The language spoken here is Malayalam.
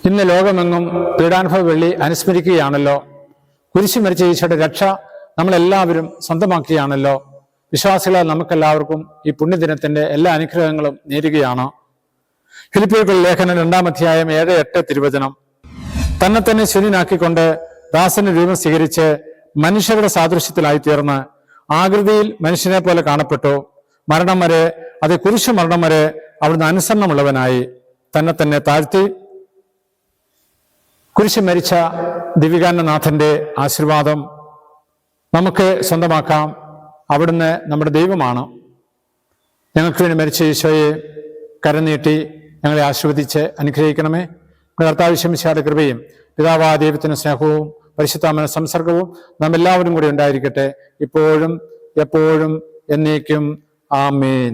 ഇന്ന് ലോകമെങ്ങും പീഡാനുഭവ വെള്ളി അനുസ്മരിക്കുകയാണല്ലോ. കുരിശു മരിച്ച ഈശോയുടെ രക്ഷ നമ്മളെല്ലാവരും സ്വന്തമാക്കുകയാണല്ലോ. വിശ്വാസികളാൽ നമുക്കെല്ലാവർക്കും ഈ പുണ്യദിനത്തിന്റെ എല്ലാ അനുഗ്രഹങ്ങളും നേരുകയാണ്. ഫിലിപ്പിയർക്കുള്ള ലേഖനം 2-ാം അധ്യായം 7-8 തിരുവചനം. തന്നെ ശൂന്യനാക്കിക്കൊണ്ട് ദാസന്റെ രൂപം സ്വീകരിച്ച് മനുഷ്യരുടെ സാദൃശ്യത്തിലായിത്തീർന്ന് ആകൃതിയിൽ മനുഷ്യനെ പോലെ കാണപ്പെട്ടു. മരണം വരെ, അത് കുരിശു മരണം വരെ അവിടുന്ന് അനുസരണമുള്ളവനായി തന്നെ താഴ്ത്തി. കുരിശ് മരിച്ച ദിവികാനനാഥന്റെ ആശീർവാദം നമുക്ക് സ്വന്തമാക്കാം. അവിടുന്ന് നമ്മുടെ ദൈവമാണ്. ഞങ്ങൾക്ക് വേണ്ടി മരിച്ച ഈശോയെ കരനീട്ടി ഞങ്ങളെ ആശീർവദിച്ച് അനുഗ്രഹിക്കണമേ. കർത്താവ് ശംസിഹായുടെ കൃപയും പിതാവായ ദൈവത്തിന്റെ സ്നേഹവും പരിശുദ്ധാത്മാവിന്റെ സംസർഗവും നാം എല്ലാവരും കൂടി ഉണ്ടായിരിക്കട്ടെ, ഇപ്പോഴും എപ്പോഴും എന്നേക്കും. ആമേൻ.